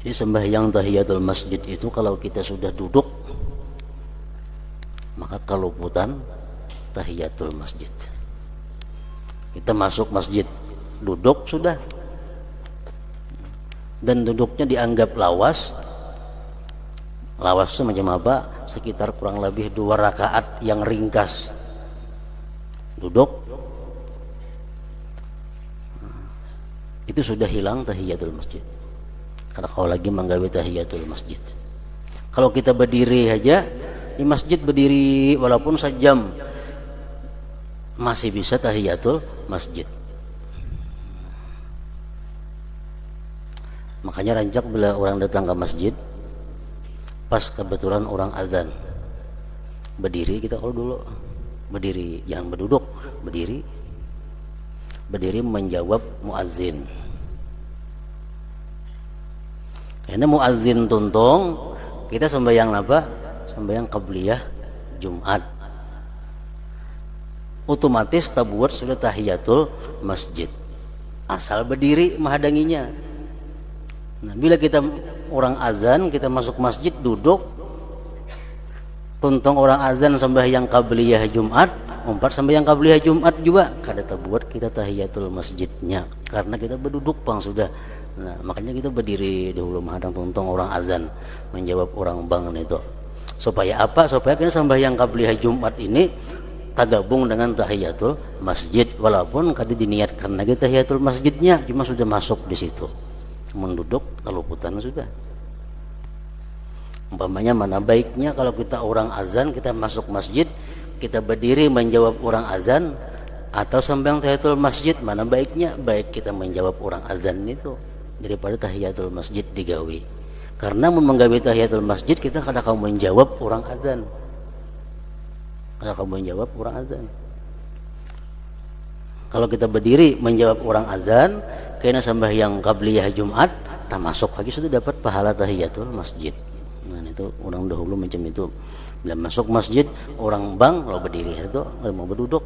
Jadi sembahyang tahiyatul masjid itu kalau kita sudah duduk, maka keluputan tahiyatul masjid. Kita masuk masjid, duduk sudah, dan duduknya dianggap lawas. Lawas itu macam apa? Sekitar kurang lebih 2 rakaat yang ringkas. Duduk, itu sudah hilang tahiyatul masjid. Karena kalau lagi menggawe tahiyatul masjid, kalau kita berdiri aja di masjid, berdiri walaupun sejam, masih bisa tahiyatul masjid. Makanya rancak bila orang datang ke masjid, pas kebetulan orang azan, berdiri kita kalau dulu, berdiri, jangan berduduk, berdiri menjawab muazzin. Karena muazzin tuntung, kita sembahyang apa? Sembahyang qabliyah Jumat. Otomatis tabuat sudah tahiyatul masjid. Asal berdiri menghadanginya. Nah, bila kita orang azan, kita masuk masjid duduk, tuntung orang azan sembahyang qabliyah Jumat, umpat sembahyang qabliyah Jumat juga kada tabuat kita tahiyatul masjidnya, karena kita berduduk bang sudah. Nah, makanya kita berdiri dahulu menghadang tuntung orang azan menjawab orang bangun itu. Supaya apa? Supaya kita sembahyang qabliyah Jumat ini tergabung dengan tahiyatul masjid, walaupun kada diniatkan lagi tahiyatul masjidnya, cuma sudah masuk di situ. Menduduk keluputan sudah. Umpamanya mana baiknya kalau kita orang azan, kita masuk masjid, kita berdiri menjawab orang azan atau sembahyang tahiyatul masjid, mana baiknya? Baik kita menjawab orang azan itu daripada tahiyatul masjid digawe. Karena menggawe tahiyatul masjid kita kada kau menjawab orang azan. Kada kau menjawab orang azan. Kalau kita berdiri menjawab orang azan, kena sembahyang qabliyah Jumat, tak masuk lagi sudah dapat pahala tahiyatul masjid. Nah, itu orang dahulu macam itu. Bila masuk masjid, orang bang lo berdiri itu, mau berduduk.